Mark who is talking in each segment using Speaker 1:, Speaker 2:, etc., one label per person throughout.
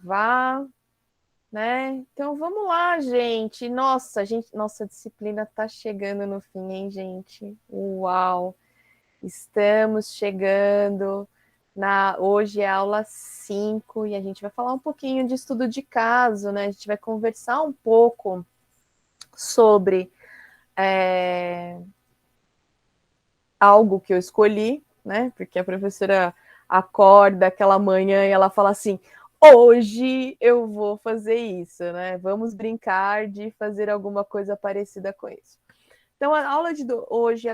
Speaker 1: gravar, né? Então vamos lá, gente. Nossa disciplina está chegando no fim, hein, gente? Uau! Estamos chegando hoje é a aula 5 e a gente vai falar um pouquinho de estudo de caso, né? A gente vai conversar um pouco sobre algo que eu escolhi, né? Porque a professora acorda aquela manhã e ela fala assim: hoje eu vou fazer isso, né? Vamos brincar de fazer alguma coisa parecida com isso. Então, a aula de hoje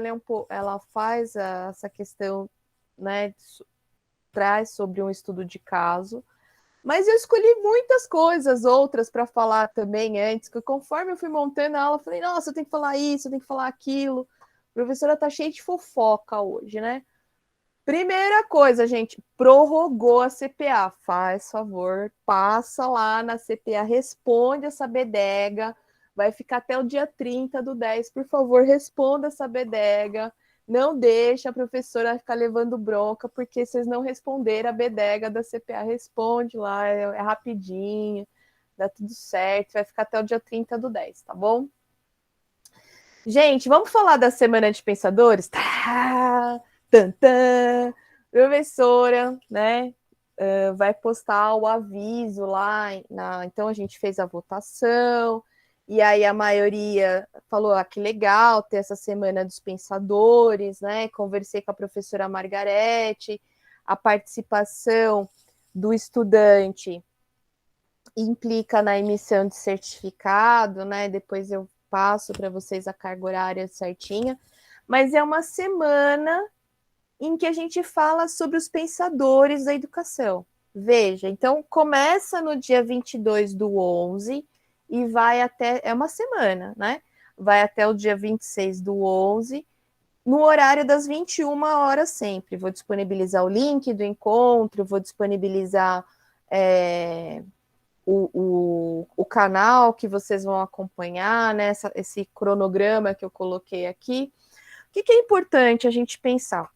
Speaker 1: ela faz essa questão, né? Traz sobre um estudo de caso. Mas eu escolhi muitas coisas outras para falar também antes, que conforme eu fui montando a aula, eu falei, nossa, eu tenho que falar isso, eu tenho que falar aquilo. A professora tá cheia de fofoca hoje, né? Primeira coisa, gente, prorrogou a CPA. Faz favor, passa lá na CPA, responde essa bedega. Vai ficar até o dia 30/10. Por favor, responda essa bedega. Não deixa a professora ficar levando bronca, porque vocês não responderam a bedega da CPA. Responde lá, é rapidinho, dá tudo certo. Vai ficar até o dia 30/10, tá bom? Gente, vamos falar da Semana de Pensadores? Tá! Tantã! Professora, né? Vai postar o aviso lá. Então a gente fez a votação, e aí a maioria falou: que legal ter essa Semana dos Pensadores, né? Conversei com a professora Margarete, a participação do estudante implica na emissão de certificado, né? Depois eu passo para vocês a carga horária certinha, mas é uma semana em que a gente fala sobre os pensadores da educação. Veja, então começa no dia 22/11 e vai até, é uma semana, né? Vai até o dia 26/11, no horário das 21 horas sempre. Vou disponibilizar o link do encontro, vou disponibilizar o canal que vocês vão acompanhar, né? Esse cronograma que eu coloquei aqui. O que é importante a gente pensar?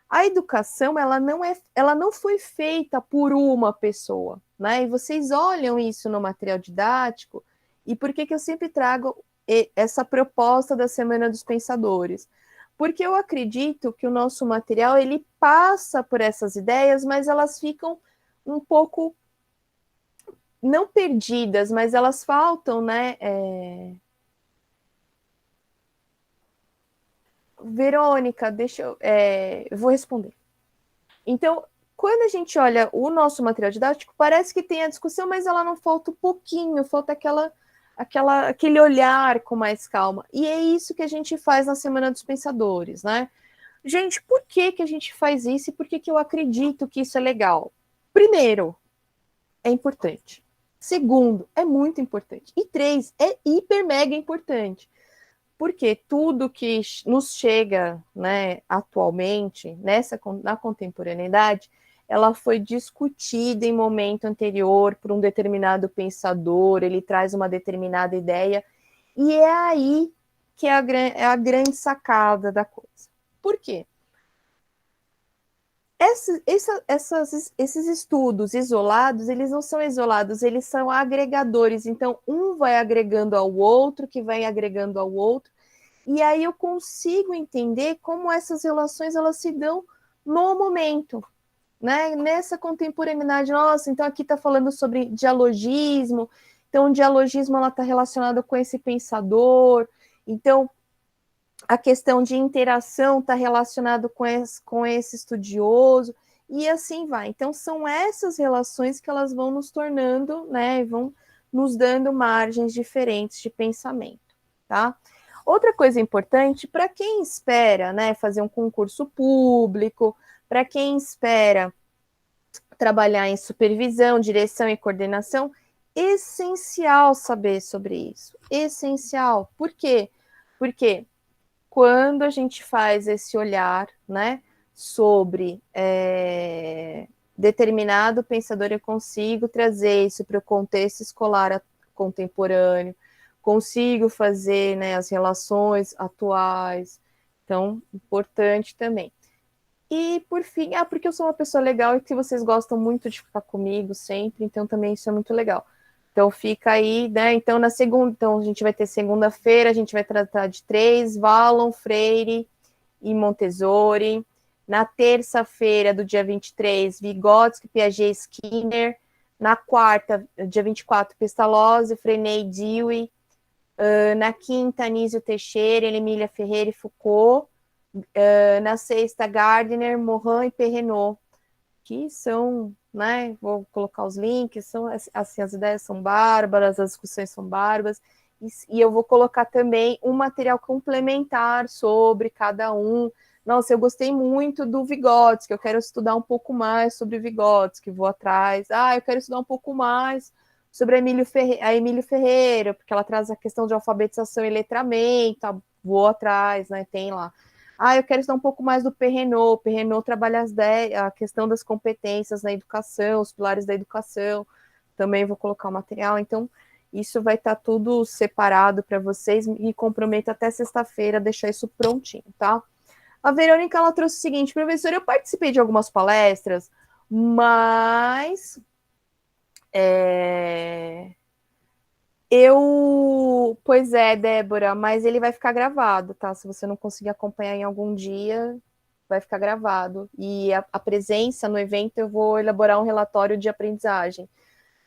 Speaker 1: A educação ela não foi feita por uma pessoa, né? E vocês olham isso no material didático, e por que eu sempre trago essa proposta da Semana dos Pensadores? Porque eu acredito que o nosso material ele passa por essas ideias, mas elas ficam um pouco não perdidas, mas elas faltam, né? Verônica, eu vou responder. Então, quando a gente olha o nosso material didático, parece que tem a discussão, mas ela não falta um pouquinho, falta aquele olhar com mais calma. E é isso que a gente faz na Semana dos Pensadores, né? Gente, por que a gente faz isso e por que eu acredito que isso é legal? Primeiro, é importante. Segundo, é muito importante. E três, é hiper mega importante. Porque tudo que nos chega, né, atualmente, na contemporaneidade, ela foi discutida em momento anterior por um determinado pensador, ele traz uma determinada ideia, e é aí que é a grande sacada da coisa. Por quê? Esses estudos isolados, eles não são isolados, eles são agregadores. Então, um vai agregando ao outro, que vai agregando ao outro, e aí eu consigo entender como essas relações elas se dão no momento, né? Nessa contemporaneidade. Nossa, então aqui está falando sobre dialogismo, então o dialogismo ela está relacionado com esse pensador, então a questão de interação está relacionado com esse estudioso, e assim vai. Então, são essas relações que elas vão nos tornando, né, vão nos dando margens diferentes de pensamento, tá? Outra coisa importante, para quem espera, né, fazer um concurso público, para quem espera trabalhar em supervisão, direção e coordenação, essencial saber sobre isso. Essencial. Por quê? Porque quando a gente faz esse olhar, né, sobre determinado pensador, eu consigo trazer isso para o contexto escolar contemporâneo, consigo fazer, né, as relações atuais, então, importante também. E, por fim, porque eu sou uma pessoa legal e que vocês gostam muito de ficar comigo sempre, então também isso é muito legal. Então fica aí, né? Então na segunda, então a gente vai ter segunda-feira, a gente vai tratar de 3, Valon, Freire e Montessori. Na terça-feira, do dia 23, Vygotsky, Piaget, Skinner. Na quarta, dia 24, Pestalozzi, Freinet, Dewey. Na quinta, Anísio Teixeira, Emília Ferreira e Foucault. Na sexta, Gardner, Morin e Perrenot, que são, né, vou colocar os links, são assim, as ideias são bárbaras, as discussões são bárbaras, e eu vou colocar também um material complementar sobre cada um. Nossa, eu gostei muito do Vygotsky, eu quero estudar um pouco mais sobre Vygotsky, vou atrás. Eu quero estudar um pouco mais sobre a Emílio Ferreira, porque ela traz a questão de alfabetização e letramento, vou atrás, né, tem lá. Eu quero estudar um pouco mais do Perrenot. Perrenot trabalha a questão das competências na educação, os pilares da educação. Também vou colocar o material. Então, isso vai estar tudo separado para vocês. Me comprometo até sexta-feira a deixar isso prontinho, tá? A Verônica, ela trouxe o seguinte: professora, eu participei de algumas palestras, mas pois é, Débora, mas ele vai ficar gravado, tá? Se você não conseguir acompanhar em algum dia, vai ficar gravado. E a presença no evento, eu vou elaborar um relatório de aprendizagem,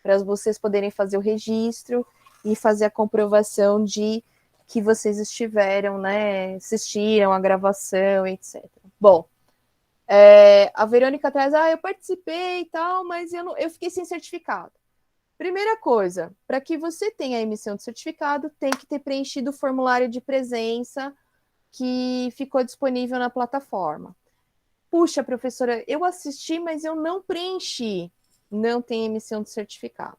Speaker 1: para vocês poderem fazer o registro e fazer a comprovação de que vocês estiveram, né? Assistiram a gravação, etc. Bom, a Verônica traz, eu participei e tal, mas eu fiquei sem certificado. Primeira coisa, para que você tenha a emissão de certificado, tem que ter preenchido o formulário de presença que ficou disponível na plataforma. Puxa, professora, eu assisti, mas eu não preenchi. Não tem emissão de certificado.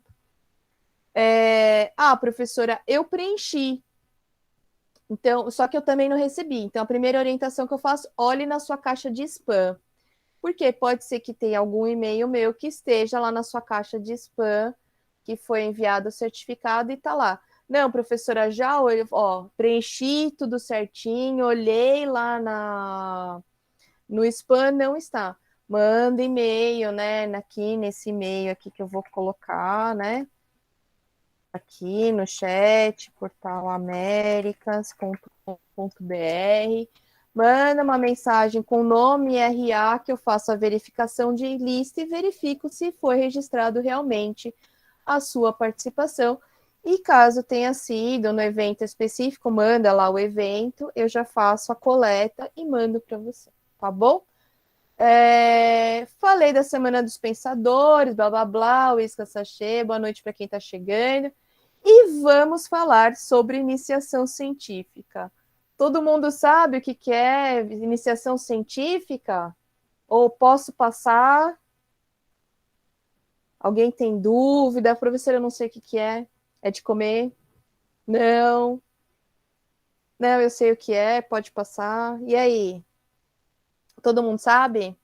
Speaker 1: Professora, eu preenchi. Então, só que eu também não recebi. Então, a primeira orientação que eu faço, olhe na sua caixa de spam. Porque pode ser que tenha algum e-mail meu que esteja lá na sua caixa de spam, que foi enviado o certificado e está lá. Não, professora, já preenchi tudo certinho, olhei lá no spam, não está. Manda e-mail, né? Aqui nesse e-mail aqui que eu vou colocar, né? Aqui no chat, portalaméricas.com.br. Manda uma mensagem com nome e RA que eu faço a verificação de lista e verifico se foi registrado realmente a sua participação. E caso tenha sido no evento específico, manda lá o evento, eu já faço a coleta e mando para você, tá bom? Falei da Semana dos Pensadores, blá blá blá, o Isca Sachê, boa noite para quem está chegando. E vamos falar sobre iniciação científica. Todo mundo sabe o que é iniciação científica? Ou posso passar? Alguém tem dúvida? Professora, eu não sei o que é. É de comer? Não. Não, eu sei o que é, pode passar. E aí? Todo mundo sabe?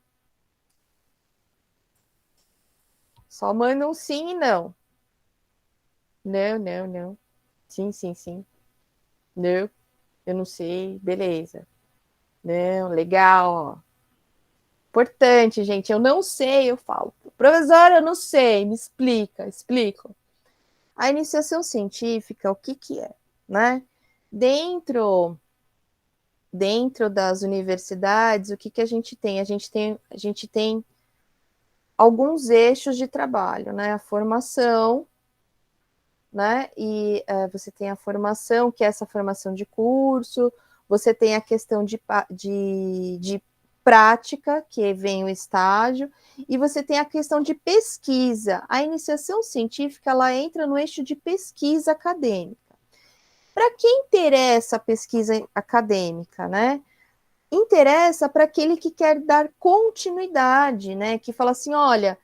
Speaker 1: Só manda um sim e não. Não, não, não. Sim, sim, sim. Não, eu não sei. Beleza. Não, legal, ó. Importante, gente. Eu não sei, eu falo. Professora, eu não sei. Me explica, explico. A iniciação científica, o que é, né? Dentro das universidades, o que a gente tem? A gente tem alguns eixos de trabalho, né? A formação, né? E você tem a formação, que é essa formação de curso, você tem a questão de prática, que vem o estágio, e você tem a questão de pesquisa. A iniciação científica, ela entra no eixo de pesquisa acadêmica. Para quem interessa a pesquisa acadêmica, né? Interessa para aquele que quer dar continuidade, né? Que fala assim, olha,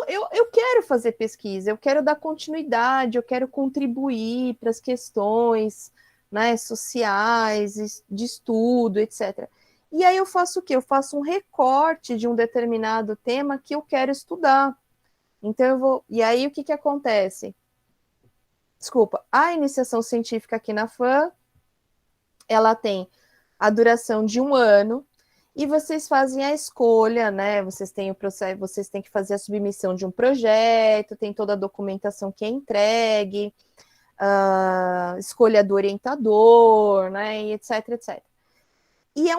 Speaker 1: eu quero fazer pesquisa, eu quero dar continuidade, eu quero contribuir para as questões, né, sociais, de estudo, etc. E aí eu faço o quê? Eu faço um recorte de um determinado tema que eu quero estudar. Então eu vou. E aí o que acontece? Desculpa, a iniciação científica aqui na FAM, ela tem a duração de 1 ano, e vocês fazem a escolha, né? Vocês têm o processo, vocês têm que fazer a submissão de um projeto, tem toda a documentação que é entregue, escolha do orientador, né? E etc, etc. E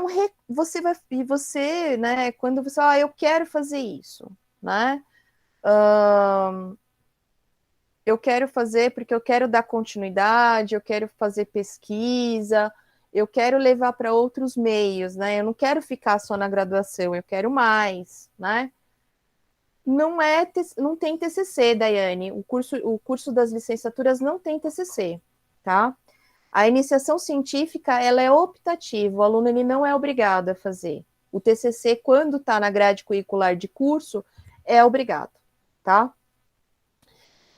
Speaker 1: você, né? Quando você, eu quero fazer isso, né? Eu quero fazer porque eu quero dar continuidade, eu quero fazer pesquisa, eu quero levar para outros meios, né? Eu não quero ficar só na graduação, eu quero mais, né? Não tem TCC, Daiane. O curso das licenciaturas não tem TCC, tá? A iniciação científica, ela é optativa, o aluno ele não é obrigado a fazer. O TCC, quando está na grade curricular de curso, é obrigado, tá?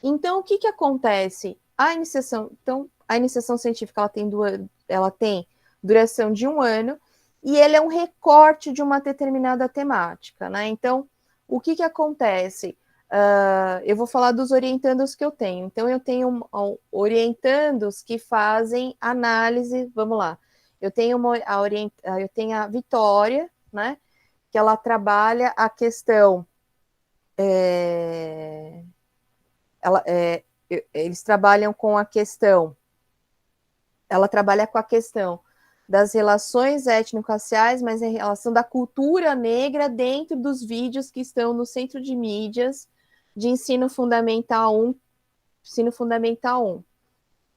Speaker 1: Então, o que, que acontece? A iniciação científica ela tem duração de 1 ano e ele é um recorte de uma determinada temática, né? Então, o que, que acontece? Eu vou falar dos orientandos que eu tenho. Então, eu tenho orientandos que fazem análise. Vamos lá. Eu tenho a Vitória, né? Que ela trabalha a questão. Eles trabalham com a questão, ela trabalha com a questão das relações étnico-raciais, mas em relação da cultura negra dentro dos vídeos que estão no Centro de Mídias de Ensino Fundamental 1. Ensino Fundamental 1.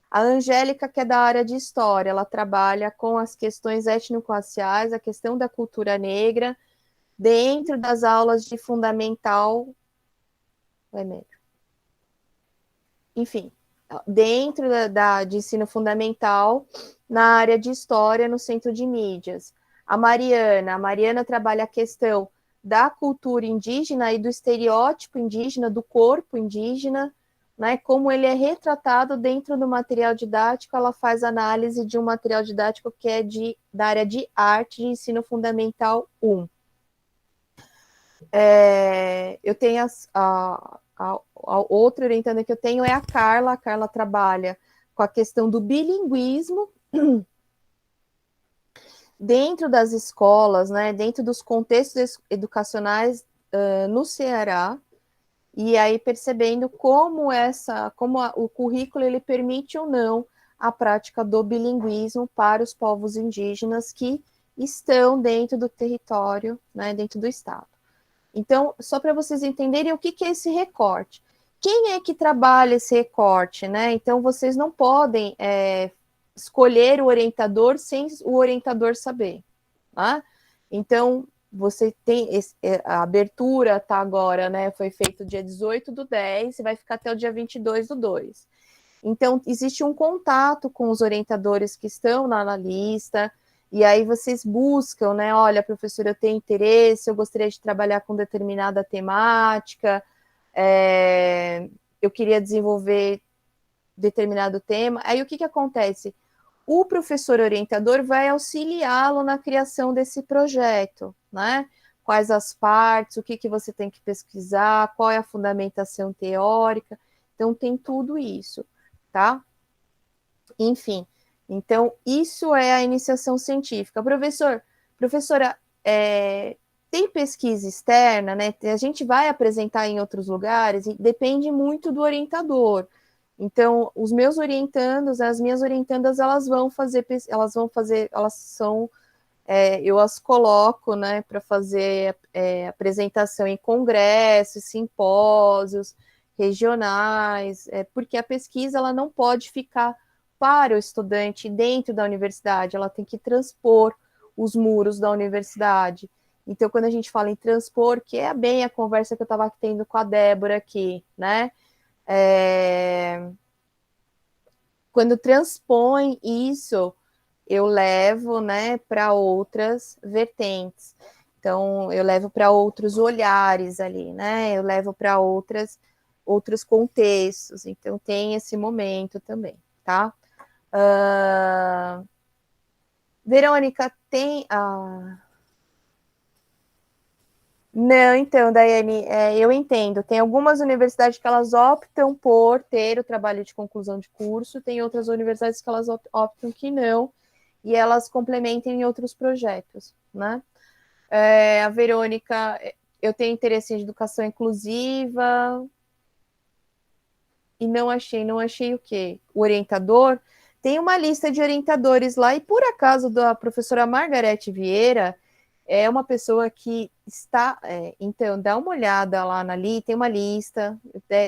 Speaker 1: A Angélica, que é da área de História, ela trabalha com as questões étnico-raciais, a questão da cultura negra, dentro das aulas de Fundamental. Enfim, dentro de ensino fundamental, na área de história, no centro de mídias. A Mariana trabalha a questão da cultura indígena e do estereótipo indígena, do corpo indígena, né, como ele é retratado dentro do material didático. Ela faz análise de um material didático que é da área de arte de ensino fundamental 1. Eu tenho a outra orientanda que eu tenho é a Carla. A Carla trabalha com a questão do bilinguismo dentro das escolas, né, dentro dos contextos educacionais no Ceará, e aí percebendo como o currículo ele permite ou não a prática do bilinguismo para os povos indígenas que estão dentro do território, né, dentro do estado. Então, só para vocês entenderem o que é esse recorte. Quem é que trabalha esse recorte, né? Então, vocês não podem escolher o orientador sem o orientador saber, tá? Então, você tem a abertura tá agora, né? Foi feito dia 18/10 e vai ficar até o dia 22/2. Então, existe um contato com os orientadores que estão na lista, e aí vocês buscam, né? Olha, professora, eu tenho interesse, eu gostaria de trabalhar com determinada temática, eu queria desenvolver determinado tema. Aí o que, que acontece? O professor orientador vai auxiliá-lo na criação desse projeto, né? Quais as partes, o que, que você tem que pesquisar, qual é a fundamentação teórica. Então, tem tudo isso, tá? Enfim, então, isso é a iniciação científica. Professora, tem pesquisa externa, né? A gente vai apresentar em outros lugares e depende muito do orientador. Então, os meus orientandos, as minhas orientandas, eu as coloco, né, para fazer apresentação em congressos, simpósios regionais, porque a pesquisa ela não pode ficar para o estudante dentro da universidade, ela tem que transpor os muros da universidade. Então, quando a gente fala em transpor, que é bem a conversa que eu estava tendo com a Débora aqui, né? Quando transpõe isso, eu levo, né, para outras vertentes. Então, eu levo para outros olhares ali, né? Eu levo para outros contextos. Então, tem esse momento também, tá? Verônica, tem. Não, então, Daiane, eu entendo. Tem algumas universidades que elas optam por ter o trabalho de conclusão de curso, tem outras universidades que elas optam que não. e elas complementem em outros projetos, né? A Verônica, eu tenho interesse em educação inclusiva e não achei o quê? O orientador. Tem uma lista de orientadores lá, e por acaso da professora Margarete Vieira é uma pessoa que está. Então, dá uma olhada lá tem uma lista,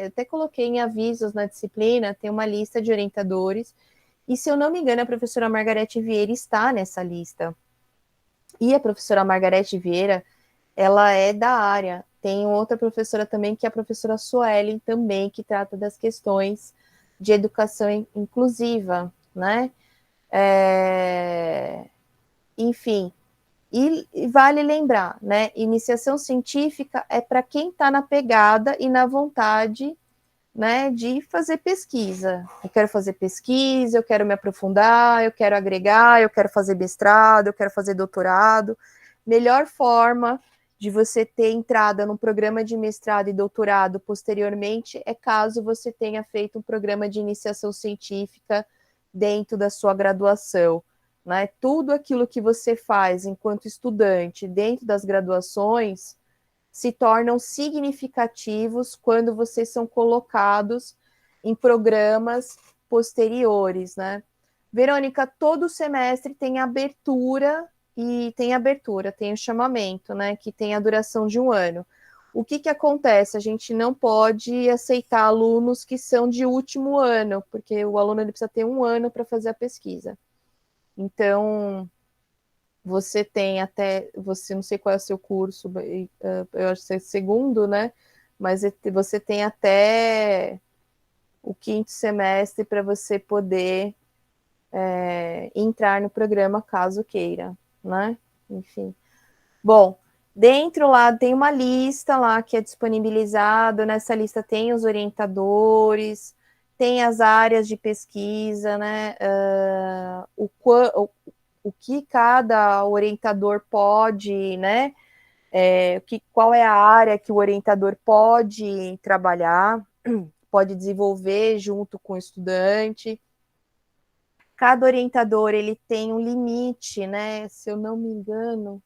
Speaker 1: até coloquei em avisos na disciplina, tem uma lista de orientadores, e se eu não me engano, a professora Margarete Vieira está nessa lista. E a professora Margarete Vieira, ela é da área. Tem outra professora também, que é a professora Suelen, também, que trata das questões de educação inclusiva, né? Enfim, e vale lembrar, né? Iniciação científica é para quem está na pegada e na vontade, né, de fazer pesquisa. Eu quero fazer pesquisa, eu quero me aprofundar, eu quero agregar, eu quero fazer mestrado, eu quero fazer doutorado. Melhor forma de você ter entrada num programa de mestrado e doutorado posteriormente é caso você tenha feito um programa de iniciação científica dentro da sua graduação, né? Tudo aquilo que você faz enquanto estudante dentro das graduações se tornam significativos quando vocês são colocados em programas posteriores, né? Verônica, todo semestre tem abertura, tem o chamamento, né? Que tem a duração de um ano. O que acontece? A gente não pode aceitar alunos que são de último ano, porque o aluno ele precisa ter um ano para fazer a pesquisa. Então, você tem até, não sei qual é o seu curso, eu acho que é segundo, né? Mas você tem até o quinto semestre para você poder entrar no programa caso queira, né? Enfim. Bom, dentro lá tem uma lista lá que é disponibilizado, nessa lista tem os orientadores, tem as áreas de pesquisa, né? O que cada orientador pode, né? Qual é a área que o orientador pode trabalhar, pode desenvolver junto com o estudante. Cada orientador ele tem um limite, né? Se eu não me engano,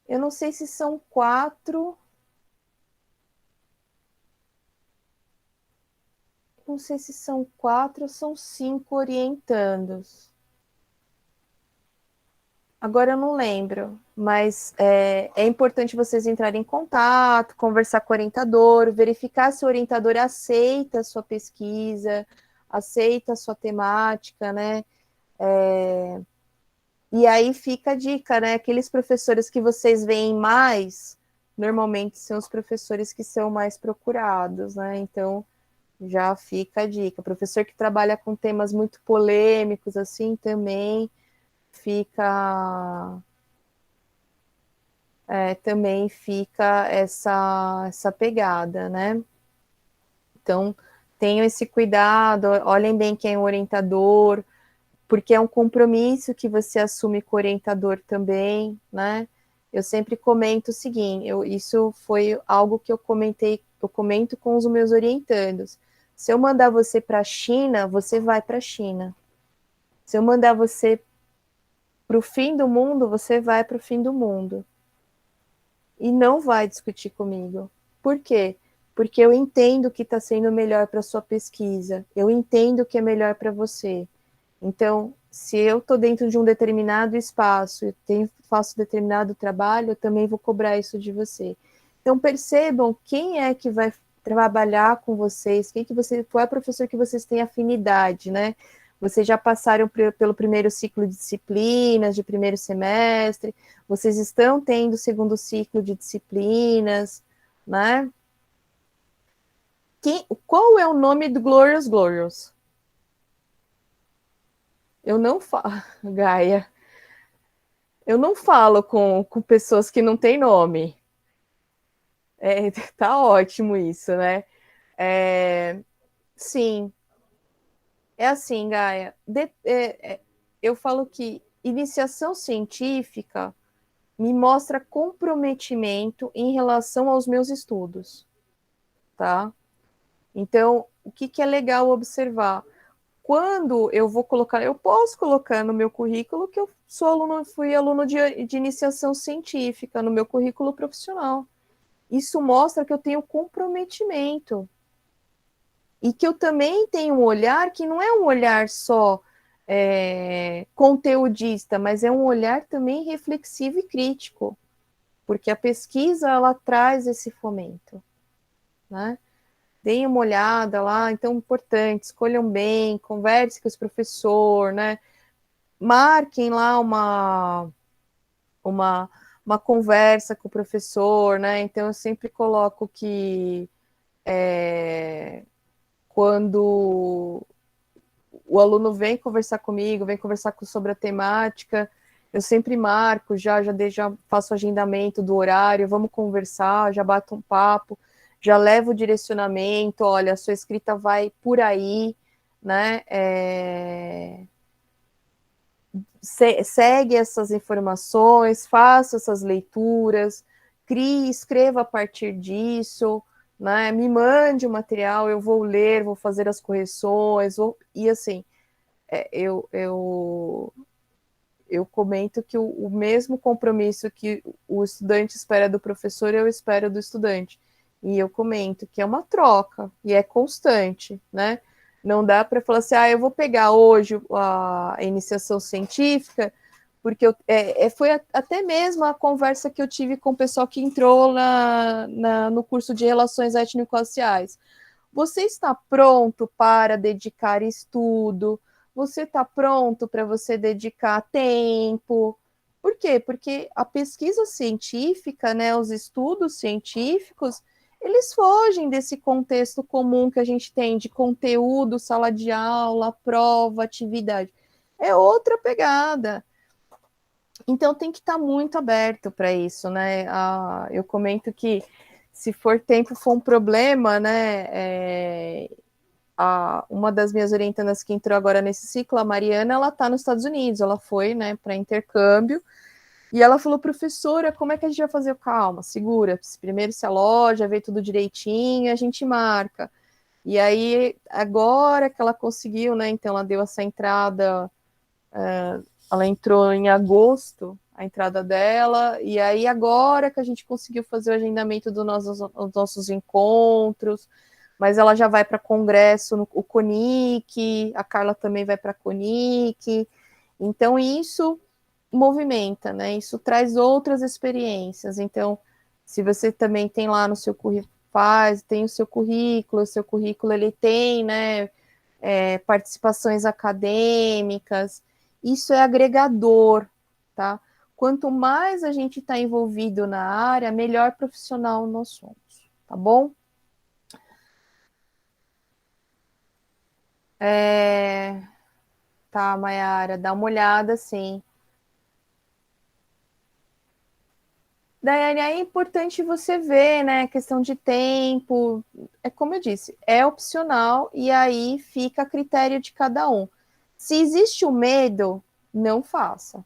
Speaker 1: eu não sei se são 4, não sei se são 4 ou são 5 orientandos. Agora eu não lembro, mas é importante vocês entrarem em contato, conversar com o orientador, verificar se o orientador aceita a sua pesquisa, aceita a sua temática, né? E aí fica a dica, né? Aqueles professores que vocês veem mais, normalmente são os professores que são mais procurados, né? Então, já fica a dica. Professor que trabalha com temas muito polêmicos, assim, também fica essa pegada, né? Então, tenham esse cuidado, olhem bem quem é o orientador, porque é um compromisso que você assume com o orientador também, né? Eu sempre comento o seguinte, isso foi algo que eu comento com os meus orientandos. Se eu mandar você para a China, você vai para a China. Se eu mandar você para o fim do mundo, você vai para o fim do mundo. E não vai discutir comigo. Por quê? Porque eu entendo que está sendo melhor para a sua pesquisa, eu entendo que é melhor para você. Então, se eu estou dentro de um determinado espaço e faço determinado trabalho, eu também vou cobrar isso de você. Então, percebam quem é que vai trabalhar com vocês, qual é o professor que vocês têm afinidade, né? Vocês já passaram pelo primeiro ciclo de disciplinas, de primeiro semestre, vocês estão tendo o segundo ciclo de disciplinas, né? Qual é o nome do Glorious Glorious? Eu não falo, Gaia. Eu não falo com pessoas que não têm nome. Tá ótimo isso, né? Sim, é assim, Gaia. Eu falo que iniciação científica me mostra comprometimento em relação aos meus estudos, tá? Então, o que é legal observar? quando eu vou colocar, eu posso colocar no meu currículo que eu sou aluno, fui aluno de iniciação científica, no meu currículo profissional. Isso mostra que eu tenho comprometimento. E que eu também tenho um olhar que não é um olhar só conteudista, mas é um olhar também reflexivo e crítico, porque a pesquisa ela traz esse fomento, né? Deem uma olhada lá, então importante, escolham bem, converse com esse professor, né? Marquem lá uma, uma conversa com o professor, né? Então eu sempre coloco que quando o aluno vem conversar comigo, vem conversar sobre a temática, eu sempre marco, já faço o agendamento do horário, vamos conversar, já bato um papo, já levo o direcionamento, olha, a sua escrita vai por aí, né? Segue essas informações, faça essas leituras, crie, escreva a partir disso, né? Me mande o material, eu vou ler, vou fazer as correções, e assim, eu comento que o mesmo compromisso que o estudante espera do professor, eu espero do estudante. E eu comento que é uma troca, e é constante, né? Não dá para falar assim, eu vou pegar hoje a iniciação científica, porque foi até mesmo a conversa que eu tive com o pessoal que entrou no curso de Relações Étnico-Raciais. Você está pronto para dedicar estudo? Você está pronto para você dedicar tempo? Por quê? Porque a pesquisa científica, né, os estudos científicos, eles fogem desse contexto comum que a gente tem de conteúdo, sala de aula, prova, atividade. É outra pegada. Então tem que estar muito aberto para isso, né? Eu comento que se for tempo for um problema, né? Uma das minhas orientandas que entrou agora nesse ciclo, a Mariana, ela está nos Estados Unidos, ela foi, né, para intercâmbio, e ela falou, professora, como é que a gente vai fazer? Calma, segura, primeiro se aloja, vê tudo direitinho, a gente marca. E aí, agora que ela conseguiu, né, então ela deu essa entrada, ela entrou em agosto, a entrada dela, e aí agora que a gente conseguiu fazer o agendamento dos nossos encontros, mas ela já vai para congresso, o CONIC, a Carla também vai para a CONIC, então isso movimenta, né? Isso traz outras experiências. Então, se você também tem lá no seu currículo, tem o seu currículo ele tem, né, participações acadêmicas, isso é agregador, tá? Quanto mais a gente está envolvido na área, melhor profissional nós somos, tá bom? Tá, Mayara, dá uma olhada, sim. Daí é importante você ver, né, questão de tempo, é como eu disse, é opcional e aí fica a critério de cada um. Se existe o medo, não faça,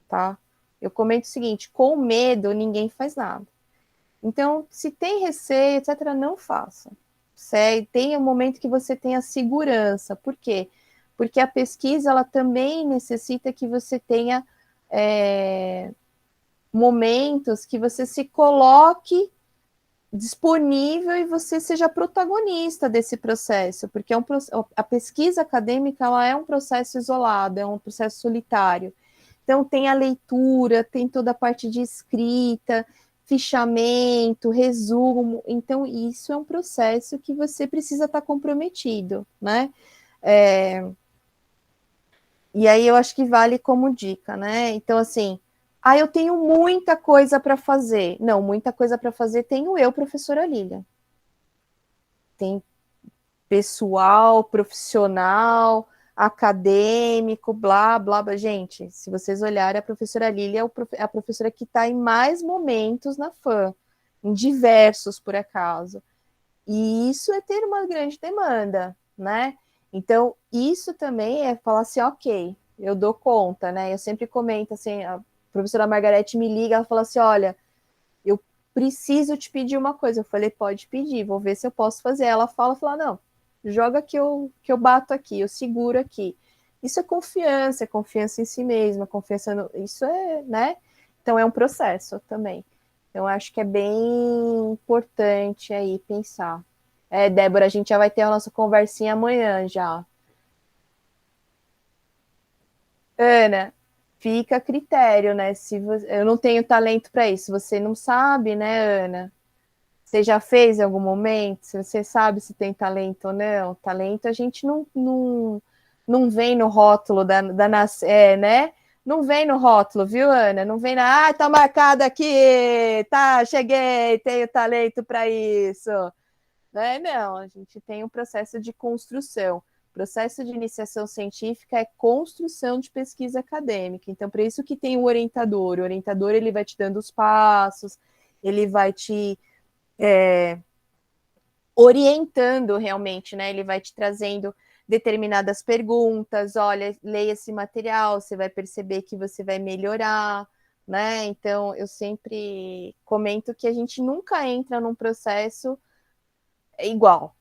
Speaker 1: tá? Eu comento o seguinte, com medo ninguém faz nada. Então, se tem receio, etc., não faça. Tem um momento que você tenha segurança. Por quê? Porque a pesquisa ela também necessita que você tenha momentos que você se coloque disponível e você seja protagonista desse processo, porque a pesquisa acadêmica ela é um processo isolado, é um processo solitário. Então, tem a leitura, tem toda a parte de escrita, fichamento, resumo. Então, isso é um processo que você precisa estar comprometido, né? E aí eu acho que vale como dica, né? Então, assim, eu tenho muita coisa para fazer. Não, muita coisa para fazer tenho eu, professora Lília. Tem pessoal, profissional, acadêmico, blá, blá, blá. Gente, se vocês olharem, a professora Lília é a professora que está em mais momentos na FAM, em diversos, por acaso. E isso é ter uma grande demanda, né? Então, isso também é falar assim, ok, eu dou conta, né? Eu sempre comento assim, a professora Margarete me liga, ela fala assim, olha, eu preciso te pedir uma coisa. Eu falei, pode pedir, vou ver se eu posso fazer. Ela fala, não, joga que eu bato aqui, eu seguro aqui. Isso é confiança em si mesma, confiança no, isso é, né? Então é um processo também. Então acho que é bem importante aí pensar. Débora, a gente já vai ter a nossa conversinha amanhã já. Ana, fica a critério, né? Se você, eu não tenho talento para isso, você não sabe, né, Ana? Você já fez em algum momento? Se você sabe se tem talento ou não? Talento a gente não vem no rótulo da né? Não vem no rótulo, viu, Ana? Não vem na. Ah, tá marcado aqui, tá, cheguei, tenho talento para isso. Né? Não, a gente tem um processo de construção. O processo de iniciação científica é construção de pesquisa acadêmica. Então, por isso que tem o orientador. O orientador ele vai te dando os passos, ele vai te orientando realmente, né? Ele vai te trazendo determinadas perguntas. Olha, leia esse material, você vai perceber que você vai melhorar, né? Então, eu sempre comento que a gente nunca entra num processo igual.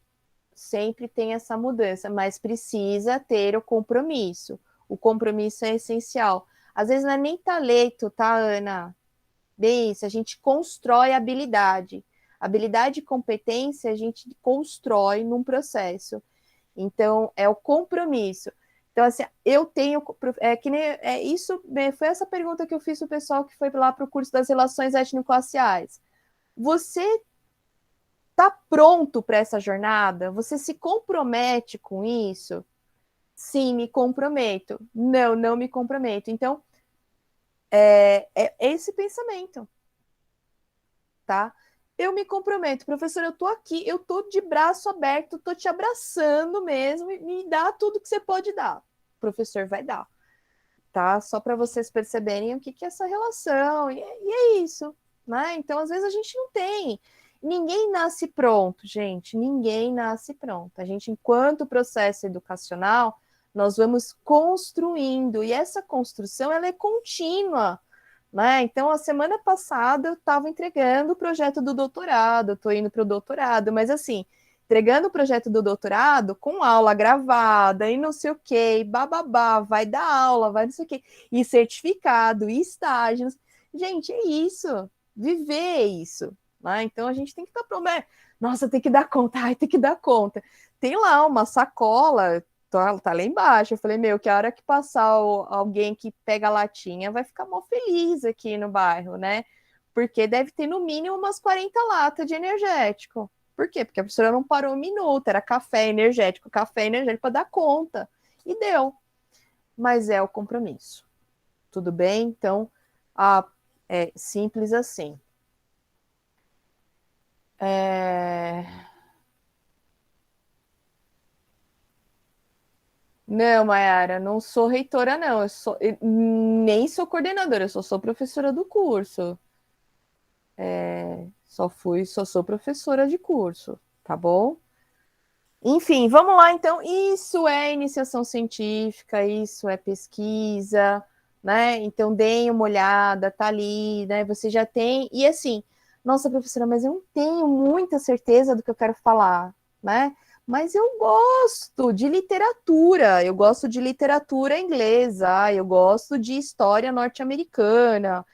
Speaker 1: Sempre tem essa mudança, mas precisa ter o compromisso. O compromisso é essencial. Às vezes não é nem talento, tá, Ana? Bem isso, a gente constrói habilidade. Habilidade e competência a gente constrói num processo. Então, é o compromisso. Então, assim, eu tenho. Que nem, isso foi essa pergunta que eu fiz para o pessoal que foi lá para o curso das relações étnico-raciais. Você está pronto para essa jornada? Você se compromete com isso? Sim, me comprometo. Não, não me comprometo. Então, é esse pensamento, tá? Eu me comprometo, professor, eu tô aqui, eu tô de braço aberto, tô te abraçando mesmo, e me dá tudo que você pode dar. O professor vai dar, tá? Só para vocês perceberem o que é essa relação, e é isso, né? Então, às vezes a gente não tem. Ninguém nasce pronto, gente, ninguém nasce pronto. A gente, enquanto processo educacional, nós vamos construindo, e essa construção, ela é contínua, né? Então, a semana passada eu estava entregando o projeto do doutorado, estou indo para o doutorado, mas assim, entregando o projeto do doutorado com aula gravada e não sei o que, bababá, vai dar aula, vai não sei o que, e certificado, e estágios. Gente, é isso, viver isso. Né? Então, a gente tem que estar pronto. Nossa, tem que dar conta, ai, tem que dar conta. Tem lá uma sacola, tá lá embaixo. Eu falei, meu, que a hora que passar alguém que pega a latinha vai ficar mó feliz aqui no bairro, né? Porque deve ter no mínimo umas 40 latas de energético. Por quê? Porque a professora não parou um minuto, era café energético para dar conta. E deu. Mas é o compromisso. Tudo bem? Então, é simples assim. Não, Mayara, não sou reitora, não. Nem sou coordenadora, eu sou professora do curso. Só sou professora de curso, tá bom? Enfim, vamos lá então. Isso é iniciação científica, isso é pesquisa, né? Então deem uma olhada, tá ali, né? Você já tem. E assim, nossa, professora, mas eu não tenho muita certeza do que eu quero falar, né? Mas eu gosto de literatura, eu gosto de literatura inglesa, eu gosto de história norte-americana,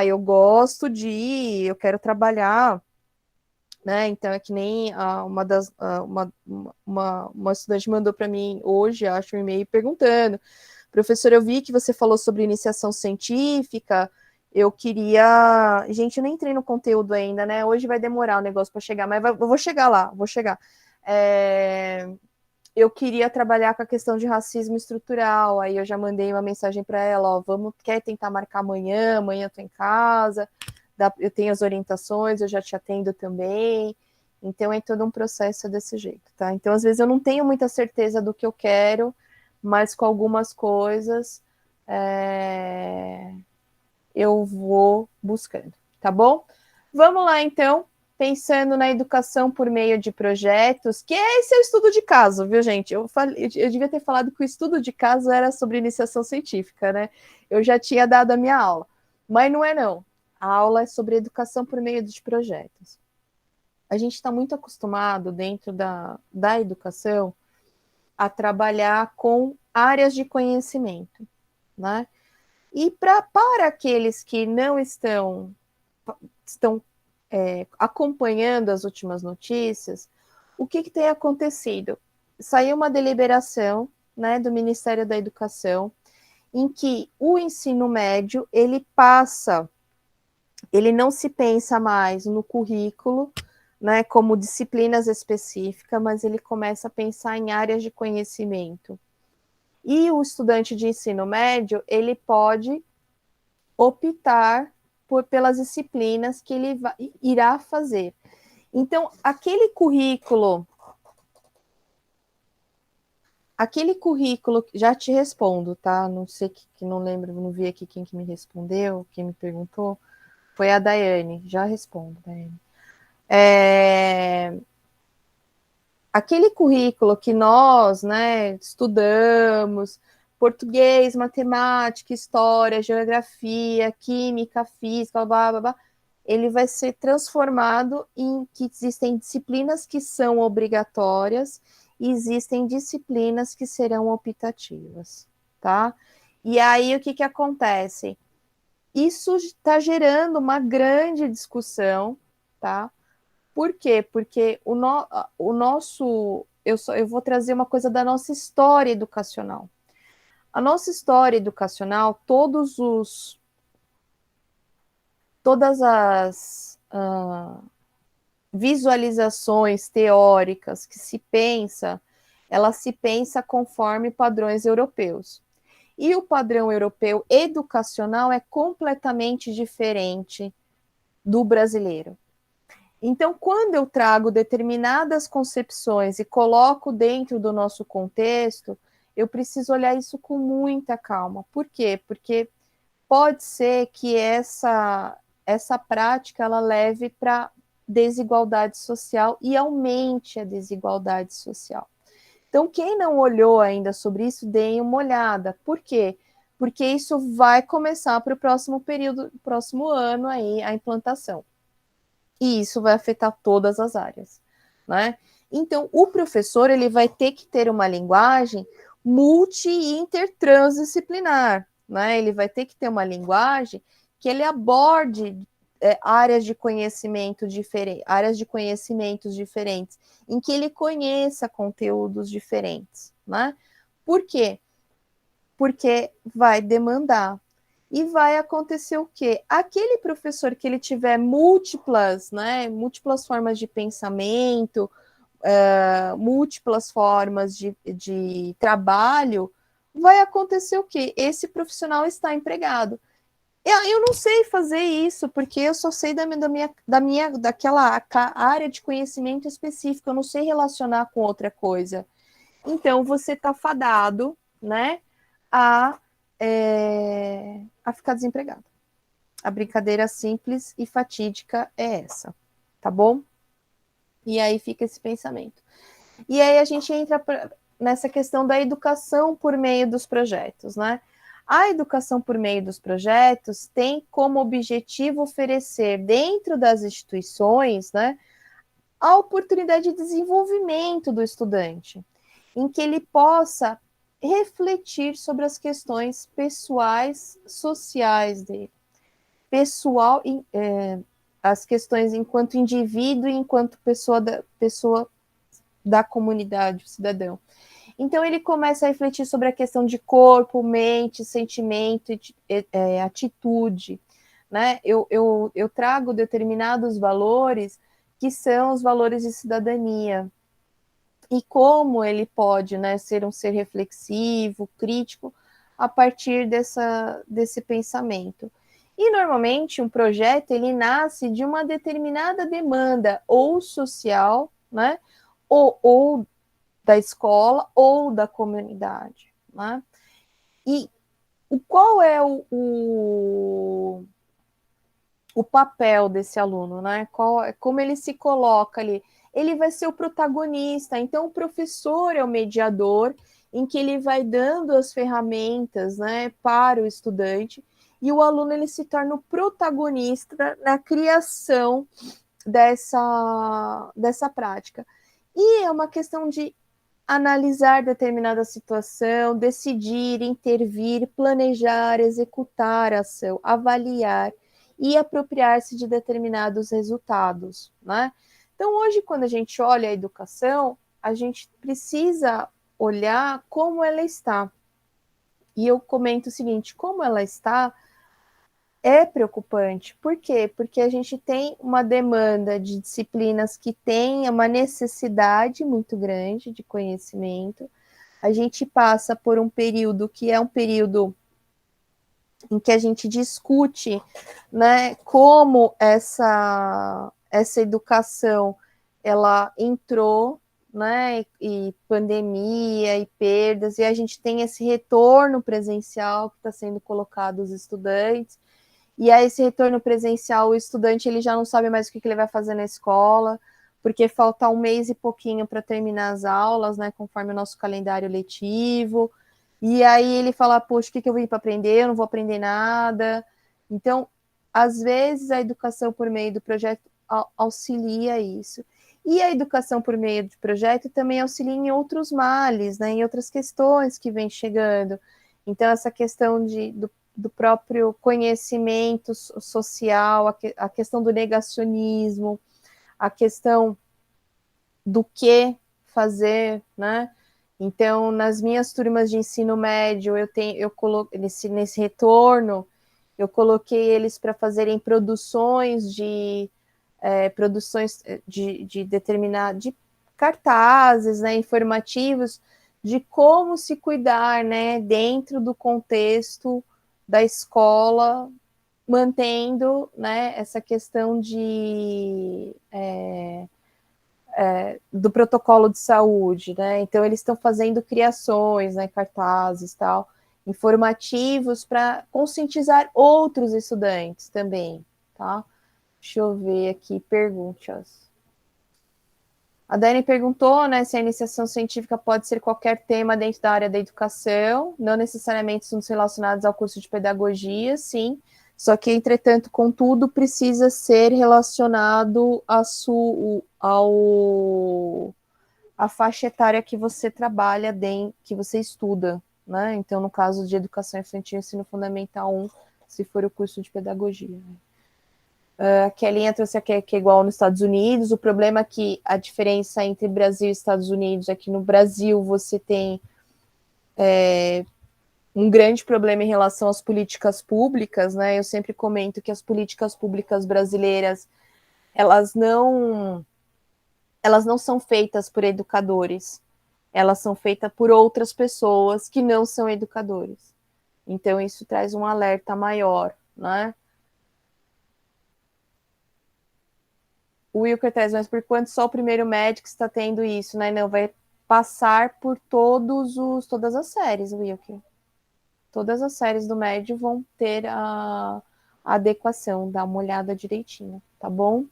Speaker 1: eu gosto de. Eu quero trabalhar, né? Então é que nem uma estudante mandou para mim hoje, acho, um e-mail perguntando, professor, eu vi que você falou sobre iniciação científica, eu queria, gente, eu nem entrei no conteúdo ainda, né? Hoje vai demorar o negócio para chegar, mas eu vou chegar lá, vou chegar. Eu queria trabalhar com a questão de racismo estrutural, aí eu já mandei uma mensagem para ela, ó, quer tentar marcar amanhã? Amanhã eu tô em casa, eu tenho as orientações, eu já te atendo também. Então é todo um processo desse jeito, tá? Então, às vezes, eu não tenho muita certeza do que eu quero, mas com algumas coisas eu vou buscando, tá bom? Vamos lá, então, pensando na educação por meio de projetos, que esse é o estudo de caso, viu, gente? Eu devia ter falado que o estudo de caso era sobre iniciação científica, né? Eu já tinha dado a minha aula, mas não é não. A aula é sobre educação por meio de projetos. a gente está muito acostumado dentro da educação a trabalhar com áreas de conhecimento, né? E para aqueles que não estão acompanhando as últimas notícias, o que tem acontecido? Saiu uma deliberação, né, do Ministério da Educação, em que o ensino médio ele não se pensa mais no currículo, né, como disciplinas específicas, mas ele começa a pensar em áreas de conhecimento. E o estudante de ensino médio, ele pode optar pelas disciplinas que ele irá fazer. Então, aquele currículo, já te respondo, tá? Não sei que não lembro, não vi aqui quem que me respondeu, quem me perguntou, foi a Daiane, já respondo, Daiane. Aquele currículo que nós, né, estudamos, português, matemática, história, geografia, química, física, blá, blá, blá, ele vai ser transformado em que existem disciplinas que são obrigatórias e existem disciplinas que serão optativas, tá? E aí, o que acontece? Isso está gerando uma grande discussão, tá? Por quê? Porque o nosso... Eu vou trazer uma coisa da nossa história educacional. A nossa história educacional, todas as visualizações teóricas que se pensa, ela se pensa conforme padrões europeus. E o padrão europeu educacional é completamente diferente do brasileiro. Então, quando eu trago determinadas concepções e coloco dentro do nosso contexto, eu preciso olhar isso com muita calma. Por quê? Porque pode ser que essa prática ela leve para desigualdade social e aumente a desigualdade social. Então, quem não olhou ainda sobre isso, deem uma olhada. Por quê? Porque isso vai começar para o próximo período, próximo ano aí, a implantação. E isso vai afetar todas as áreas, né? Então, o professor ele vai ter que ter uma linguagem multi e intertransdisciplinar, né? Ele vai ter que ter uma linguagem que ele aborde áreas de conhecimento diferentes, em que ele conheça conteúdos diferentes, né? Por quê? Porque vai demandar. E vai acontecer o quê? Aquele professor que ele tiver múltiplas formas de pensamento, múltiplas formas de trabalho, vai acontecer o quê? Esse profissional está empregado. Eu não sei fazer isso, porque eu só sei daquela área de conhecimento específica, eu não sei relacionar com outra coisa. Então, você está fadado, né, a ficar desempregado. A brincadeira simples e fatídica é essa, tá bom? E aí fica esse pensamento. E aí a gente entra nessa questão da educação por meio dos projetos, né? A educação por meio dos projetos tem como objetivo oferecer dentro das instituições, né, a oportunidade de desenvolvimento do estudante, em que ele possa refletir sobre as questões pessoais, sociais dele. As questões enquanto indivíduo e enquanto pessoa da comunidade, o cidadão. Então, ele começa a refletir sobre a questão de corpo, mente, sentimento e atitude. Né? Eu trago determinados valores que são os valores de cidadania. E como ele pode, né, ser um ser reflexivo, crítico, a partir desse pensamento. E, normalmente, um projeto ele nasce de uma determinada demanda, ou social, né, ou da escola, ou da comunidade. Né? E qual é o papel desse aluno, né? Como ele se coloca ali? Ele vai ser o protagonista, então o professor é o mediador, em que ele vai dando as ferramentas, né, para o estudante, e o aluno ele se torna o protagonista na criação dessa prática. E é uma questão de analisar determinada situação, decidir, intervir, planejar, executar a ação, avaliar e apropriar-se de determinados resultados, né? Então, hoje, quando a gente olha a educação, a gente precisa olhar como ela está. E eu comento o seguinte: como ela está é preocupante. Por quê? Porque a gente tem uma demanda de disciplinas que tem uma necessidade muito grande de conhecimento. A gente passa por um período que é um período em que a gente discute, né, como essa educação ela entrou, né, e pandemia e perdas, e a gente tem esse retorno presencial que está sendo colocado aos estudantes. E aí, esse retorno presencial, o estudante ele já não sabe mais o que ele vai fazer na escola, porque falta um mês e pouquinho para terminar as aulas, né, conforme o nosso calendário letivo. E aí ele fala, poxa, o que eu vim para aprender? Eu não vou aprender nada. Então, às vezes, a educação por meio do projeto auxilia isso. E a educação por meio do projeto também auxilia em outros males, né, em outras questões que vêm chegando. Então, essa questão do próprio conhecimento social, a questão do negacionismo, a questão do que fazer, né? Então, nas minhas turmas de ensino médio, eu coloquei nesse retorno, eu coloquei eles para fazerem produções de determinado de cartazes, né, informativos de como se cuidar, né, dentro do contexto da escola, mantendo, né, essa questão do protocolo de saúde, né? Então eles estão fazendo criações, né, cartazes, tal, informativos para conscientizar outros estudantes também, tá? Deixa eu ver aqui perguntas. A Dani perguntou, né, se a iniciação científica pode ser qualquer tema dentro da área da educação, não necessariamente são relacionados ao curso de pedagogia, sim, só que, entretanto, contudo, precisa ser relacionado à faixa etária que você trabalha, que você estuda, né? Então, no caso de educação infantil, ensino fundamental 1, se for o curso de pedagogia. A Kelly trouxe aqui que é igual nos Estados Unidos. O problema é que a diferença entre Brasil e Estados Unidos é que no Brasil você tem um grande problema em relação às políticas públicas, né? Eu sempre comento que as políticas públicas brasileiras elas não são feitas por educadores, elas são feitas por outras pessoas que não são educadores. Então isso traz um alerta maior, né? O Wilker traz, mas por quanto só o primeiro médico está tendo isso, né? Não, vai passar por todas as séries, Wilker. Todas as séries do médio vão ter a adequação, dá uma olhada direitinho, tá bom?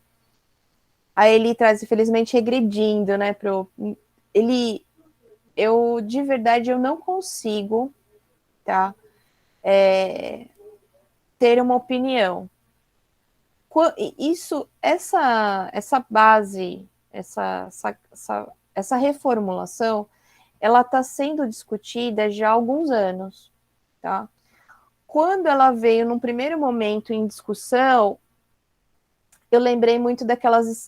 Speaker 1: A Eli traz, infelizmente, regredindo, né? De verdade, eu não consigo, tá? Ter uma opinião. Essa base, essa reformulação, ela está sendo discutida já há alguns anos, tá? Quando ela veio num primeiro momento em discussão, eu lembrei muito daquelas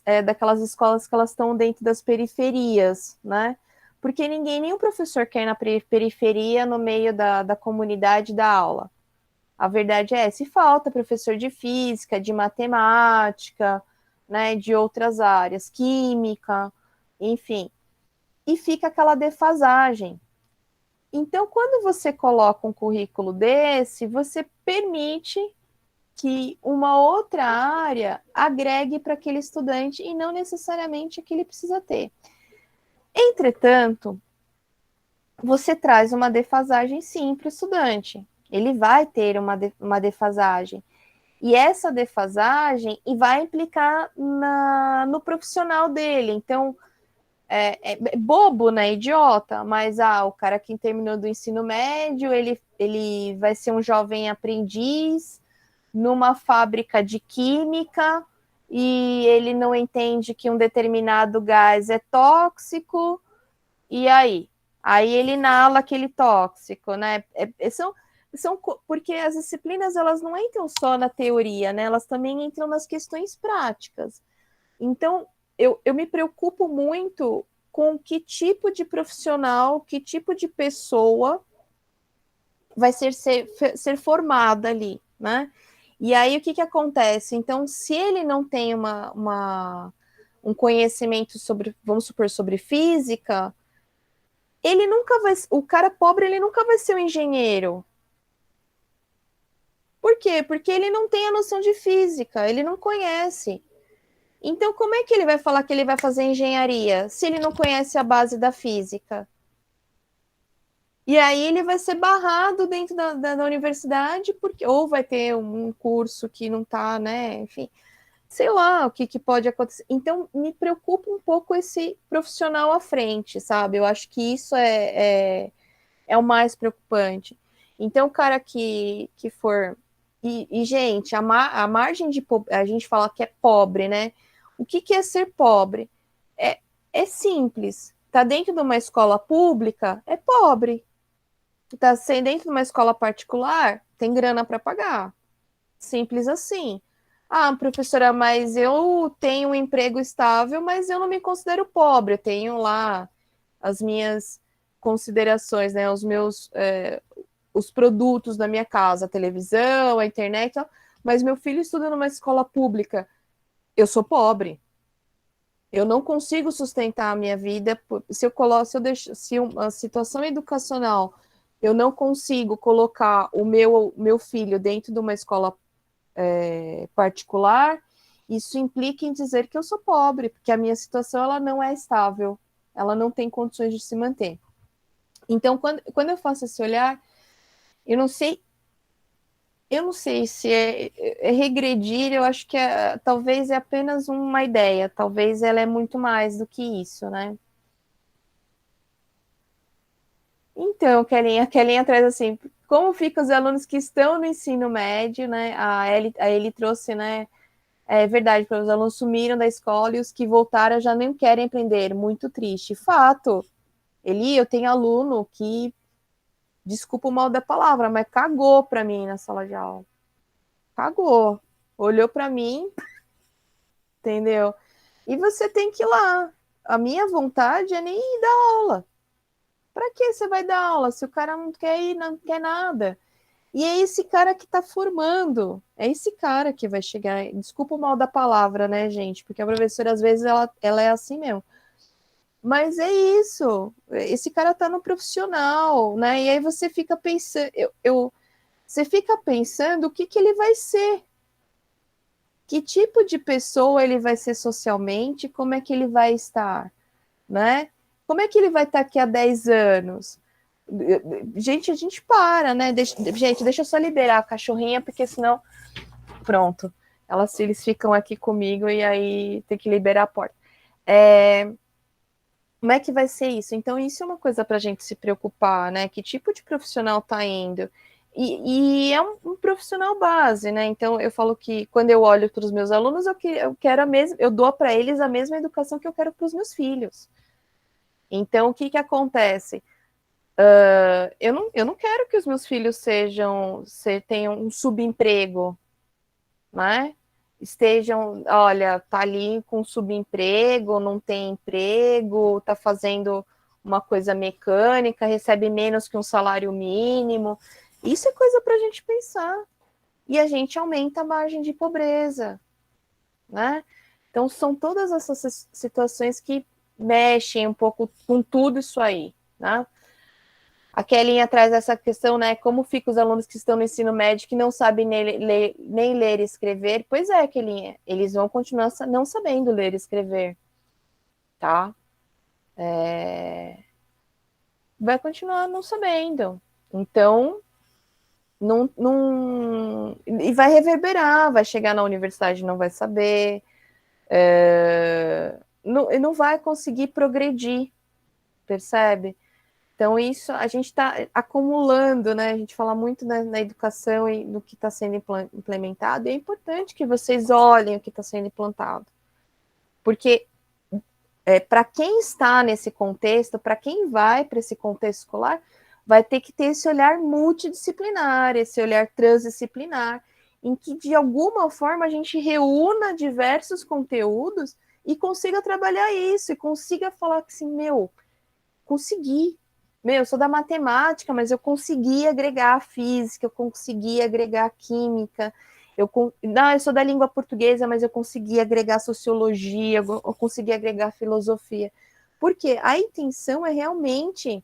Speaker 1: escolas que elas estão dentro das periferias, né? Porque nenhum professor quer ir na periferia no meio da comunidade da aula. A verdade é, se falta professor de física, de matemática, né, de outras áreas, química, enfim, e fica aquela defasagem. Então, quando você coloca um currículo desse, você permite que uma outra área agregue para aquele estudante e não necessariamente que ele precisa ter. Entretanto, você traz uma defasagem sim para o estudante. Ele vai ter uma defasagem. E essa defasagem vai implicar no profissional dele. Então, é bobo, né? Idiota, mas o cara que terminou do ensino médio, ele vai ser um jovem aprendiz numa fábrica de química e ele não entende que um determinado gás é tóxico, e aí? Aí ele inala aquele tóxico, né? Porque as disciplinas, elas não entram só na teoria, né? Elas também entram nas questões práticas. Então, eu me preocupo muito com que tipo de profissional, que tipo de pessoa vai ser formada ali, né? E aí, o que acontece? Então, se ele não tem um conhecimento sobre, vamos supor, sobre física, ele nunca vai, o cara pobre, ele nunca vai ser um engenheiro. Por quê? Porque ele não tem a noção de física, ele não conhece. Então, como é que ele vai falar que ele vai fazer engenharia se ele não conhece a base da física? E aí ele vai ser barrado dentro da universidade, porque ou vai ter um curso que não está, né? Enfim, sei lá o que pode acontecer. Então, me preocupa um pouco esse profissional à frente, sabe? Eu acho que isso é o mais preocupante. Então, o cara que for. Gente, a margem de. A gente fala que é pobre, né? O que é ser pobre? É simples. Tá dentro de uma escola pública, é pobre. Tá dentro de uma escola particular, tem grana para pagar. Simples assim. Ah, professora, mas eu tenho um emprego estável, mas eu não me considero pobre. Eu tenho lá as minhas considerações, né? Os produtos da minha casa, a televisão, a internet, mas meu filho estuda numa escola pública. Eu sou pobre. Eu não consigo sustentar a minha vida se eu coloco, se uma situação educacional eu não consigo colocar o meu filho dentro de uma escola particular, isso implica em dizer que eu sou pobre, porque a minha situação ela não é estável, ela não tem condições de se manter. Então, quando eu faço esse olhar, eu não sei se é regredir, eu acho que talvez é apenas uma ideia, talvez ela é muito mais do que isso, né? Então, a Kellinha traz assim, como ficam os alunos que estão no ensino médio, né? A Eli trouxe, né? É verdade, os alunos sumiram da escola e os que voltaram já nem querem aprender. Muito triste. Fato. Eli, eu tenho aluno que, desculpa o mal da palavra, mas cagou para mim na sala de aula. Cagou. Olhou para mim, entendeu? E você tem que ir lá. A minha vontade é nem ir dar aula. Para que você vai dar aula se o cara não quer ir, não quer nada? E é esse cara que está formando, é esse cara que vai chegar. Desculpa o mal da palavra, né, gente? Porque a professora, às vezes, ela é assim mesmo. Mas é isso. Esse cara está no profissional, né? E aí você fica pensando, você fica pensando o que ele vai ser. Que tipo de pessoa ele vai ser socialmente, como é que ele vai estar, né? Como é que ele vai estar aqui há 10 anos? Gente, a gente para, né? Gente, deixa eu só liberar a cachorrinha, porque senão. Pronto. Eles ficam aqui comigo e aí tem que liberar a porta. Como é que vai ser isso? Então, isso é uma coisa para a gente se preocupar, né? Que tipo de profissional está indo? E é um profissional base, né? Então, eu falo que quando eu olho para os meus alunos, eu quero a mesma, eu dou para eles a mesma educação que eu quero para os meus filhos. Então, o que acontece? Eu não quero que os meus filhos tenham um subemprego, né? Olha, tá ali com subemprego, não tem emprego, tá fazendo uma coisa mecânica, recebe menos que um salário mínimo. Isso é coisa para a gente pensar. E a gente aumenta a margem de pobreza, né? Então, são todas essas situações que mexem um pouco com tudo isso aí, né? A Kelly traz essa questão, né? Como ficam os alunos que estão no ensino médio que não sabem nem ler e escrever? Pois é, Kelly, eles vão continuar não sabendo ler e escrever, tá? Vai continuar não sabendo. Então, e vai reverberar, vai chegar na universidade e não vai saber, e não vai conseguir progredir, percebe? Então, isso a gente está acumulando, né? A gente fala muito na educação e no que está sendo implementado, e é importante que vocês olhem o que está sendo implantado. Porque para quem está nesse contexto, para quem vai para esse contexto escolar, vai ter que ter esse olhar multidisciplinar, esse olhar transdisciplinar, em que, de alguma forma, a gente reúna diversos conteúdos e consiga trabalhar isso, e consiga falar que assim, consegui. Eu sou da matemática, mas eu consegui agregar a física, eu consegui agregar a química, eu sou da língua portuguesa, mas eu consegui agregar sociologia, eu consegui agregar filosofia. Porque a intenção é realmente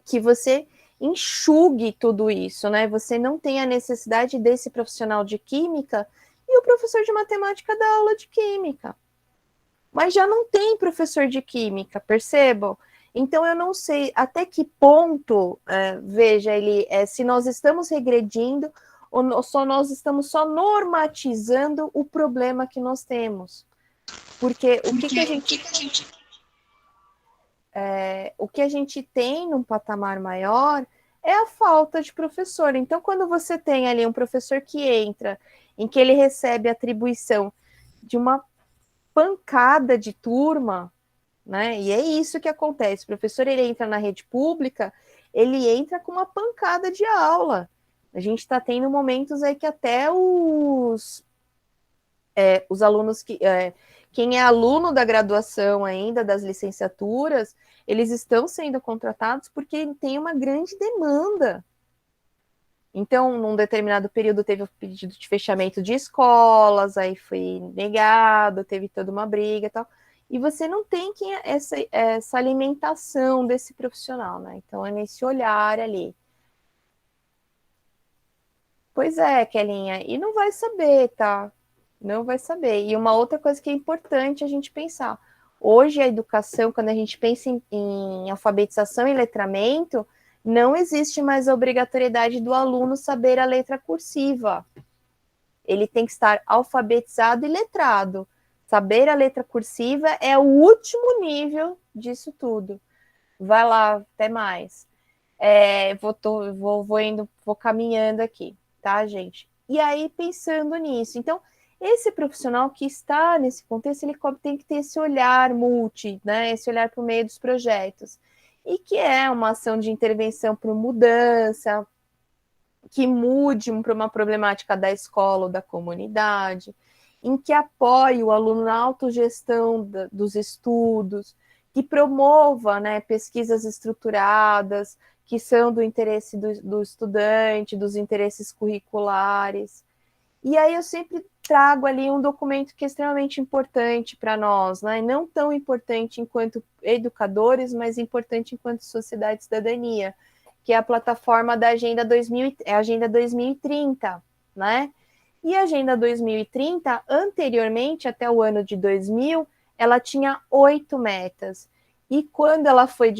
Speaker 1: que você enxugue tudo isso, né? Você não tem a necessidade desse profissional de química e o professor de matemática dá aula de química. Mas já não tem professor de química, percebam? Então, eu não sei até que ponto, veja, se nós estamos regredindo ou só nós estamos só normatizando o problema que nós temos. Porque o que a gente tem num patamar maior é a falta de professor. Então, quando você tem ali um professor que entra, em que ele recebe atribuição de uma pancada de turma, né? E é isso que acontece. O professor, ele entra na rede pública, ele entra com uma pancada de aula. A gente está tendo momentos aí que até os alunos quem é aluno da graduação ainda, das licenciaturas, eles estão sendo contratados porque tem uma grande demanda. Então, num determinado período, teve o pedido de fechamento de escolas, aí foi negado, teve toda uma briga e tal. E você não tem essa alimentação desse profissional, né? Então, é nesse olhar ali. Pois é, Kelinha, e não vai saber, tá? Não vai saber. E uma outra coisa que é importante a gente pensar. Hoje, a educação, quando a gente pensa em alfabetização e letramento, não existe mais a obrigatoriedade do aluno saber a letra cursiva. Ele tem que estar alfabetizado e letrado. Saber a letra cursiva é o último nível disso tudo. Vai lá, até mais. Vou caminhando aqui, tá, gente? E aí, pensando nisso, então, esse profissional que está nesse contexto, ele tem que ter esse olhar né? Esse olhar por meio dos projetos. E que é uma ação de intervenção para mudança, que mude para uma problemática da escola ou da comunidade, em que apoie o aluno na autogestão dos estudos, que promova, né, pesquisas estruturadas, que são do interesse do estudante, dos interesses curriculares. E aí eu sempre trago ali um documento que é extremamente importante para nós, né? Não tão importante enquanto educadores, mas importante enquanto sociedade e cidadania, que é a plataforma da Agenda 2000, Agenda 2030, né? E a Agenda 2030, anteriormente, até o ano de 2000, ela tinha 8 metas. E quando ela foi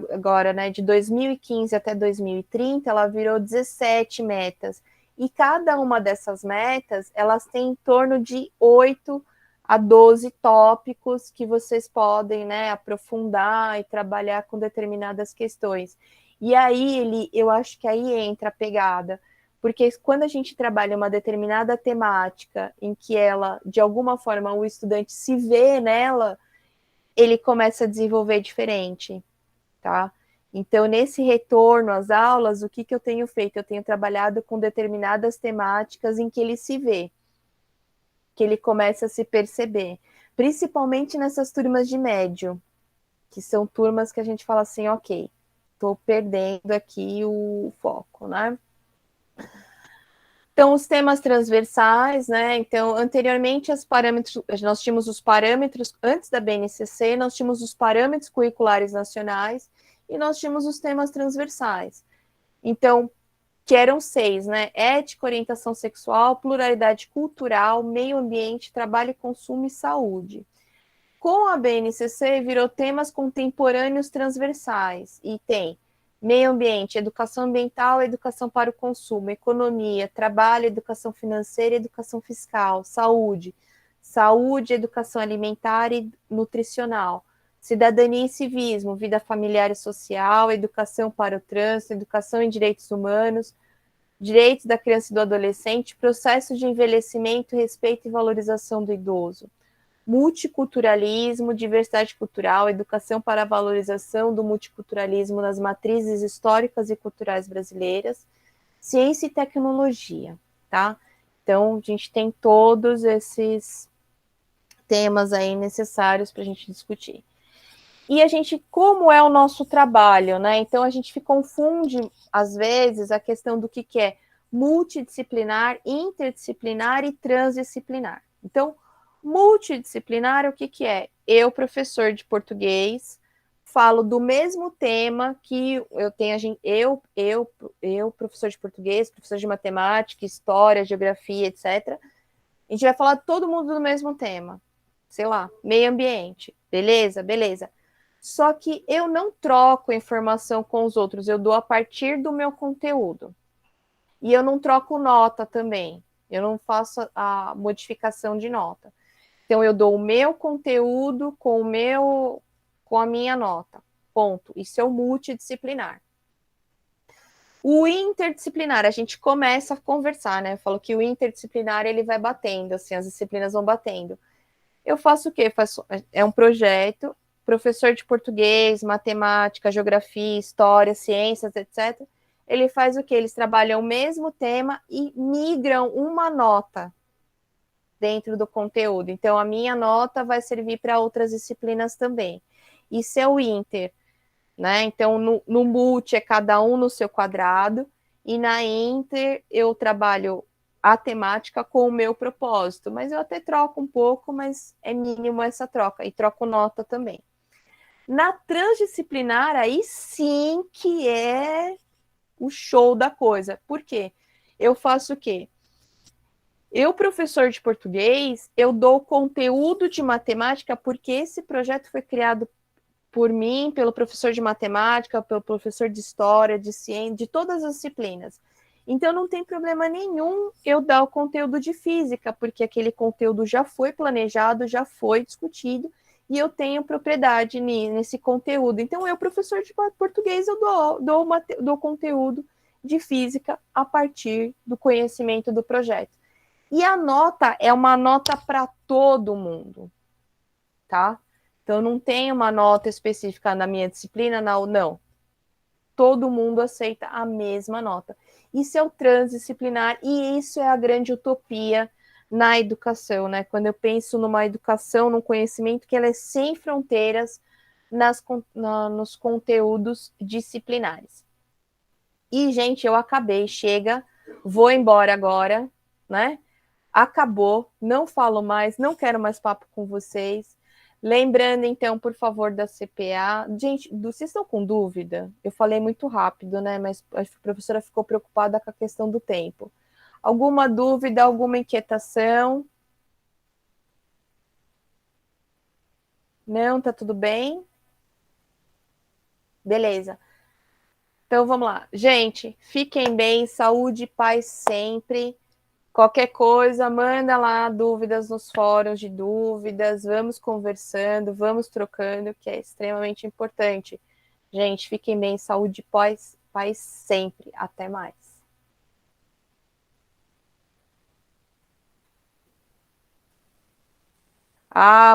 Speaker 1: agora, né, de 2015 até 2030, ela virou 17 metas. E cada uma dessas metas, elas têm em torno de 8 a 12 tópicos que vocês podem, né, aprofundar e trabalhar com determinadas questões. E aí, eu acho que aí entra a pegada, porque quando a gente trabalha uma determinada temática em que ela, de alguma forma, o estudante se vê nela, ele começa a desenvolver diferente, tá? Então, nesse retorno às aulas, o que eu tenho feito? Eu tenho trabalhado com determinadas temáticas em que ele se vê, que ele começa a se perceber, principalmente nessas turmas de médio, que são turmas que a gente fala assim, ok, estou perdendo aqui o foco, né? Então, os temas transversais, né? Então, anteriormente, nós tínhamos os parâmetros, antes da BNCC, nós tínhamos os parâmetros curriculares nacionais e nós tínhamos os temas transversais. Então, que eram 6, né? Ética, orientação sexual, pluralidade cultural, meio ambiente, trabalho, consumo e saúde. Com a BNCC, virou temas contemporâneos transversais e tem meio ambiente, educação ambiental, educação para o consumo, economia, trabalho, educação financeira, educação fiscal, saúde, educação alimentar e nutricional, cidadania e civismo, vida familiar e social, educação para o trânsito, educação em direitos humanos, direitos da criança e do adolescente, processo de envelhecimento, respeito e valorização do idoso, multiculturalismo, diversidade cultural, educação para a valorização do multiculturalismo nas matrizes históricas e culturais brasileiras, ciência e tecnologia, tá? Então, a gente tem todos esses temas aí necessários para a gente discutir. E a gente, como é o nosso trabalho, né? Então, a gente confunde, às vezes, a questão do que é multidisciplinar, interdisciplinar e transdisciplinar. Então, multidisciplinar, o que é? Eu, professor de português, falo do mesmo tema que eu tenho, eu, professor de português, professor de matemática, história, geografia, etc. A gente vai falar todo mundo do mesmo tema. Sei lá, meio ambiente. Beleza? Beleza. Só que eu não troco informação com os outros, eu dou a partir do meu conteúdo. E eu não troco nota também. Eu não faço a modificação de nota. Então, eu dou o meu conteúdo com a minha nota. Ponto. Isso é o multidisciplinar. O interdisciplinar, a gente começa a conversar, né? Eu falo que o interdisciplinar, ele vai batendo, assim, as disciplinas vão batendo. Eu faço o quê? É um projeto, professor de português, matemática, geografia, história, ciências, etc. Ele faz o quê? Eles trabalham o mesmo tema e migram uma nota dentro do conteúdo. Então, a minha nota vai servir para outras disciplinas também. Isso é o inter, né? Então, no multi é cada um no seu quadrado, e na inter eu trabalho a temática com o meu propósito, mas eu até troco um pouco, mas é mínimo essa troca, e troco nota também. Na transdisciplinar, aí sim que é o show da coisa. Por quê? Eu faço o quê? Eu, professor de português, eu dou conteúdo de matemática porque esse projeto foi criado por mim, pelo professor de matemática, pelo professor de história, de ciência, de todas as disciplinas. Então, não tem problema nenhum eu dar o conteúdo de física, porque aquele conteúdo já foi planejado, já foi discutido, e eu tenho propriedade nesse conteúdo. Então, eu, professor de português, eu dou conteúdo de física a partir do conhecimento do projeto. E a nota é uma nota para todo mundo, tá? Então, não tem uma nota específica na minha disciplina, não. Todo mundo aceita a mesma nota. Isso é o transdisciplinar e isso é a grande utopia na educação, né? Quando eu penso numa educação, num conhecimento que ela é sem fronteiras nos conteúdos disciplinares. E, gente, eu acabei, chega, vou embora agora, né? Acabou, não falo mais, não quero mais papo com vocês. Lembrando, então, por favor, da CPA. Gente, vocês estão com dúvida? Eu falei muito rápido, né? Mas a professora ficou preocupada com a questão do tempo. Alguma dúvida, alguma inquietação? Não, tá tudo bem? Beleza. Então vamos lá. Gente, fiquem bem, saúde e paz sempre. Qualquer coisa, manda lá dúvidas nos fóruns de dúvidas, vamos conversando, vamos trocando, que é extremamente importante. Gente, fiquem bem, saúde, paz sempre. Até mais. Ah,